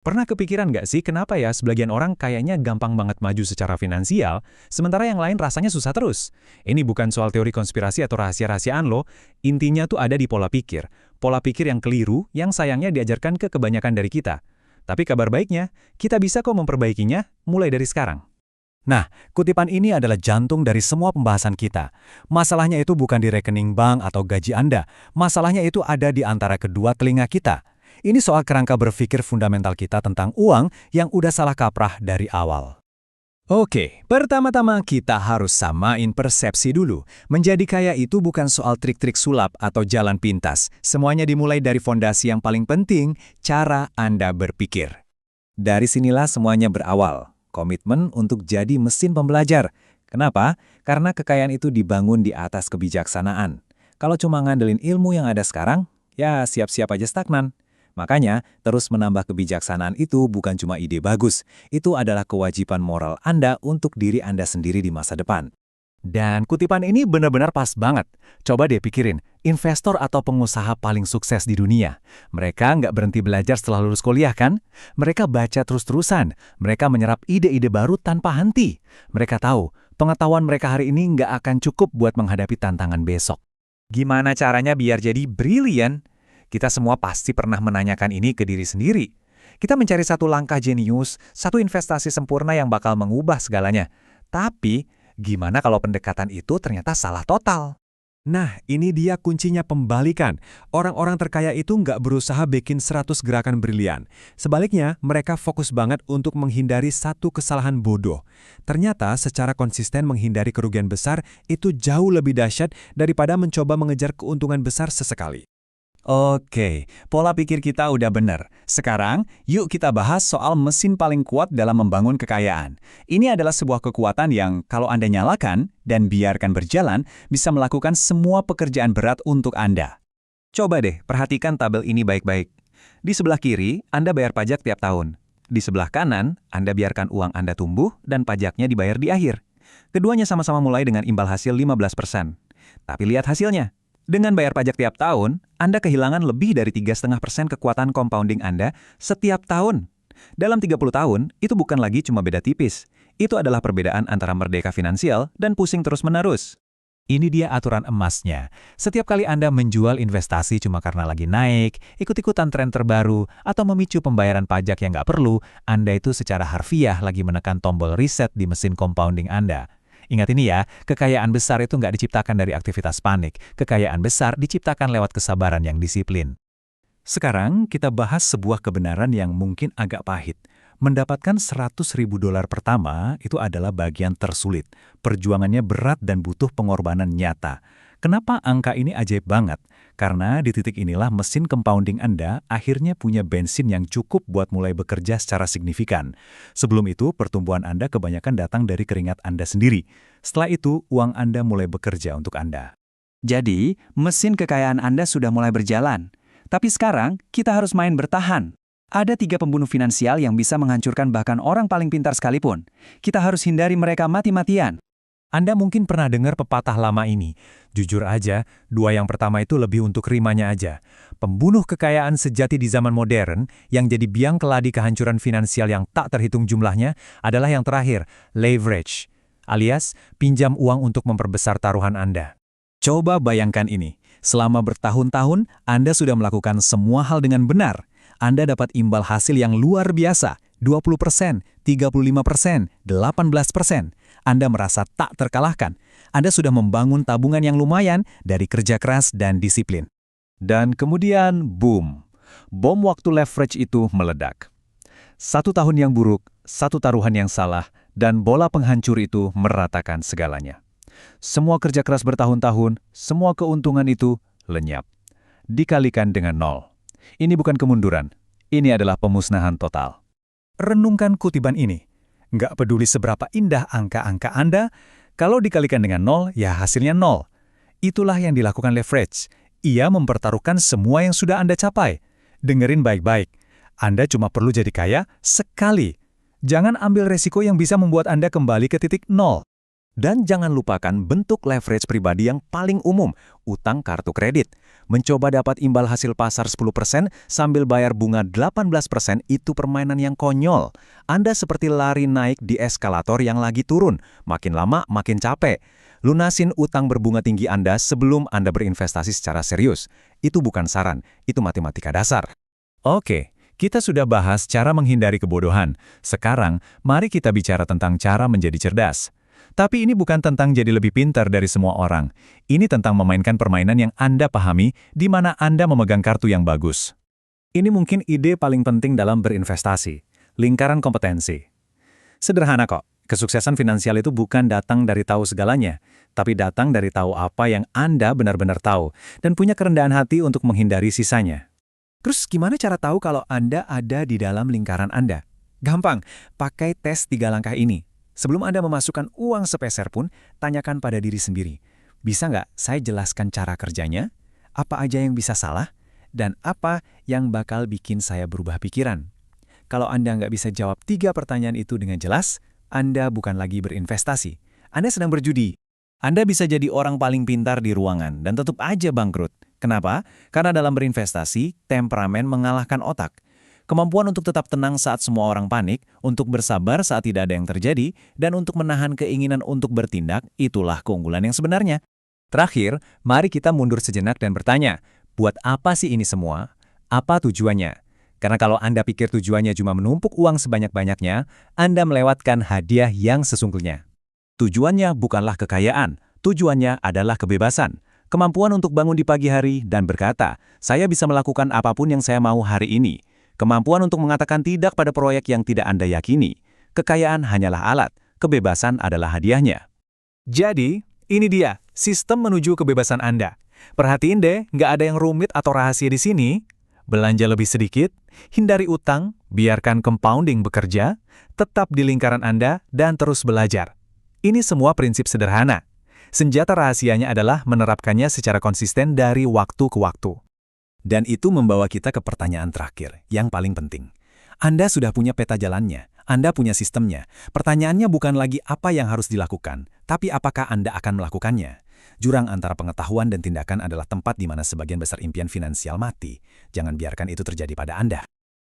Pernah kepikiran nggak sih kenapa ya sebagian orang kayaknya gampang banget maju secara finansial, sementara yang lain rasanya susah terus? Ini bukan soal teori konspirasi atau rahasia-rahasiaan loh, intinya tuh ada di pola pikir. Pola pikir yang keliru yang sayangnya diajarkan ke kebanyakan dari kita. Tapi kabar baiknya, kita bisa kok memperbaikinya mulai dari sekarang. Nah, kutipan ini adalah jantung dari semua pembahasan kita. Masalahnya itu bukan di rekening bank atau gaji Anda. Masalahnya itu ada di antara kedua telinga kita. Ini soal kerangka berpikir fundamental kita tentang uang yang udah salah kaprah dari awal. Oke, pertama-tama kita harus samain persepsi dulu. Menjadi kaya itu bukan soal trik-trik sulap atau jalan pintas. Semuanya dimulai dari fondasi yang paling penting, cara Anda berpikir. Dari sinilah semuanya berawal. Komitmen untuk jadi mesin pembelajar. Kenapa? Karena kekayaan itu dibangun di atas kebijaksanaan. Kalau cuma ngandelin ilmu yang ada sekarang, ya siap-siap aja stagnan. Makanya, terus menambah kebijaksanaan itu bukan cuma ide bagus. Itu adalah kewajiban moral Anda untuk diri Anda sendiri di masa depan. Dan kutipan ini benar-benar pas banget. Coba deh pikirin, investor atau pengusaha paling sukses di dunia. Mereka nggak berhenti belajar setelah lulus kuliah kan? Mereka baca terus-terusan. Mereka menyerap ide-ide baru tanpa henti. Mereka tahu, pengetahuan mereka hari ini nggak akan cukup buat menghadapi tantangan besok. Gimana caranya biar jadi brilian? Kita semua pasti pernah menanyakan ini ke diri sendiri. Kita mencari satu langkah jenius, satu investasi sempurna yang bakal mengubah segalanya. Tapi, gimana kalau pendekatan itu ternyata salah total? Nah, ini dia kuncinya pembalikan. Orang-orang terkaya itu nggak berusaha bikin 100 gerakan brilian. Sebaliknya, mereka fokus banget untuk menghindari satu kesalahan bodoh. Ternyata, secara konsisten menghindari kerugian besar itu jauh lebih dahsyat daripada mencoba mengejar keuntungan besar sesekali. Oke, pola pikir kita udah bener. Sekarang, yuk kita bahas soal mesin paling kuat dalam membangun kekayaan. Ini adalah sebuah kekuatan yang kalau Anda nyalakan dan biarkan berjalan, bisa melakukan semua pekerjaan berat untuk Anda. Coba deh, perhatikan tabel ini baik-baik. Di sebelah kiri, Anda bayar pajak tiap tahun. Di sebelah kanan, Anda biarkan uang Anda tumbuh dan pajaknya dibayar di akhir. Keduanya sama-sama mulai dengan imbal hasil 15%. Tapi lihat hasilnya. Dengan bayar pajak tiap tahun, Anda kehilangan lebih dari 3,5% kekuatan compounding Anda setiap tahun. Dalam 30 tahun, itu bukan lagi cuma beda tipis. Itu adalah perbedaan antara merdeka finansial dan pusing terus-menerus. Ini dia aturan emasnya. Setiap kali Anda menjual investasi cuma karena lagi naik, ikut-ikutan tren terbaru, atau memicu pembayaran pajak yang nggak perlu, Anda itu secara harfiah lagi menekan tombol reset di mesin compounding Anda. Ingat ini ya, kekayaan besar itu nggak diciptakan dari aktivitas panik. Kekayaan besar diciptakan lewat kesabaran yang disiplin. Sekarang kita bahas sebuah kebenaran yang mungkin agak pahit. Mendapatkan $100.000 pertama itu adalah bagian tersulit. Perjuangannya berat dan butuh pengorbanan nyata. Kenapa angka ini ajaib banget? Karena di titik inilah mesin compounding Anda akhirnya punya bensin yang cukup buat mulai bekerja secara signifikan. Sebelum itu, pertumbuhan Anda kebanyakan datang dari keringat Anda sendiri. Setelah itu, uang Anda mulai bekerja untuk Anda. Jadi, mesin kekayaan Anda sudah mulai berjalan. Tapi sekarang, kita harus main bertahan. Ada 3 pembunuh finansial yang bisa menghancurkan bahkan orang paling pintar sekalipun. Kita harus hindari mereka mati-matian. Anda mungkin pernah dengar pepatah lama ini. Jujur aja, 2 yang pertama itu lebih untuk rimanya aja. Pembunuh kekayaan sejati di zaman modern yang jadi biang keladi kehancuran finansial yang tak terhitung jumlahnya adalah yang terakhir, leverage, alias pinjam uang untuk memperbesar taruhan Anda. Coba bayangkan ini. Selama bertahun-tahun, Anda sudah melakukan semua hal dengan benar. Anda dapat imbal hasil yang luar biasa, 20%, 35%, 18%. Anda merasa tak terkalahkan. Anda sudah membangun tabungan yang lumayan dari kerja keras dan disiplin. Dan kemudian, boom. Bom waktu leverage itu meledak. 1 tahun yang buruk, 1 taruhan yang salah, dan bola penghancur itu meratakan segalanya. Semua kerja keras bertahun-tahun, semua keuntungan itu lenyap. Dikalikan dengan 0. Ini bukan kemunduran, ini adalah pemusnahan total. Renungkan kutipan ini. Nggak peduli seberapa indah angka-angka Anda, kalau dikalikan dengan 0, ya hasilnya 0. Itulah yang dilakukan leverage. Ia mempertaruhkan semua yang sudah Anda capai. Dengerin baik-baik. Anda cuma perlu jadi kaya sekali. Jangan ambil resiko yang bisa membuat Anda kembali ke titik 0. Dan jangan lupakan bentuk leverage pribadi yang paling umum, utang kartu kredit. Mencoba dapat imbal hasil pasar 10% sambil bayar bunga 18% itu permainan yang konyol. Anda seperti lari naik di eskalator yang lagi turun. Makin lama makin capek. Lunasin utang berbunga tinggi Anda sebelum Anda berinvestasi secara serius. Itu bukan saran, itu matematika dasar. Oke, kita sudah bahas cara menghindari kebodohan. Sekarang, mari kita bicara tentang cara menjadi cerdas. Tapi ini bukan tentang jadi lebih pintar dari semua orang. Ini tentang memainkan permainan yang Anda pahami, di mana Anda memegang kartu yang bagus. Ini mungkin ide paling penting dalam berinvestasi. Lingkaran kompetensi. Sederhana kok, kesuksesan finansial itu bukan datang dari tahu segalanya, tapi datang dari tahu apa yang Anda benar-benar tahu, dan punya kerendahan hati untuk menghindari sisanya. Terus gimana cara tahu kalau Anda ada di dalam lingkaran Anda? Gampang, pakai tes 3 langkah ini. Sebelum Anda memasukkan uang sepeser pun, tanyakan pada diri sendiri. Bisa nggak saya jelaskan cara kerjanya? Apa aja yang bisa salah? Dan apa yang bakal bikin saya berubah pikiran? Kalau Anda nggak bisa jawab 3 pertanyaan itu dengan jelas, Anda bukan lagi berinvestasi. Anda sedang berjudi. Anda bisa jadi orang paling pintar di ruangan dan tetap aja bangkrut. Kenapa? Karena dalam berinvestasi, temperamen mengalahkan otak. Kemampuan untuk tetap tenang saat semua orang panik, untuk bersabar saat tidak ada yang terjadi, dan untuk menahan keinginan untuk bertindak, itulah keunggulan yang sebenarnya. Terakhir, mari kita mundur sejenak dan bertanya, buat apa sih ini semua? Apa tujuannya? Karena kalau Anda pikir tujuannya cuma menumpuk uang sebanyak-banyaknya, Anda melewatkan hadiah yang sesungguhnya. Tujuannya bukanlah kekayaan, tujuannya adalah kebebasan. Kemampuan untuk bangun di pagi hari dan berkata, saya bisa melakukan apapun yang saya mau hari ini. Kemampuan untuk mengatakan tidak pada proyek yang tidak Anda yakini. Kekayaan hanyalah alat, kebebasan adalah hadiahnya. Jadi, ini dia, sistem menuju kebebasan Anda. Perhatiin deh, nggak ada yang rumit atau rahasia di sini. Belanja lebih sedikit, hindari utang, biarkan compounding bekerja, tetap di lingkaran Anda, dan terus belajar. Ini semua prinsip sederhana. Senjata rahasianya adalah menerapkannya secara konsisten dari waktu ke waktu. Dan itu membawa kita ke pertanyaan terakhir, yang paling penting. Anda sudah punya peta jalannya, Anda punya sistemnya. Pertanyaannya bukan lagi apa yang harus dilakukan, tapi apakah Anda akan melakukannya. Jurang antara pengetahuan dan tindakan adalah tempat di mana sebagian besar impian finansial mati. Jangan biarkan itu terjadi pada Anda.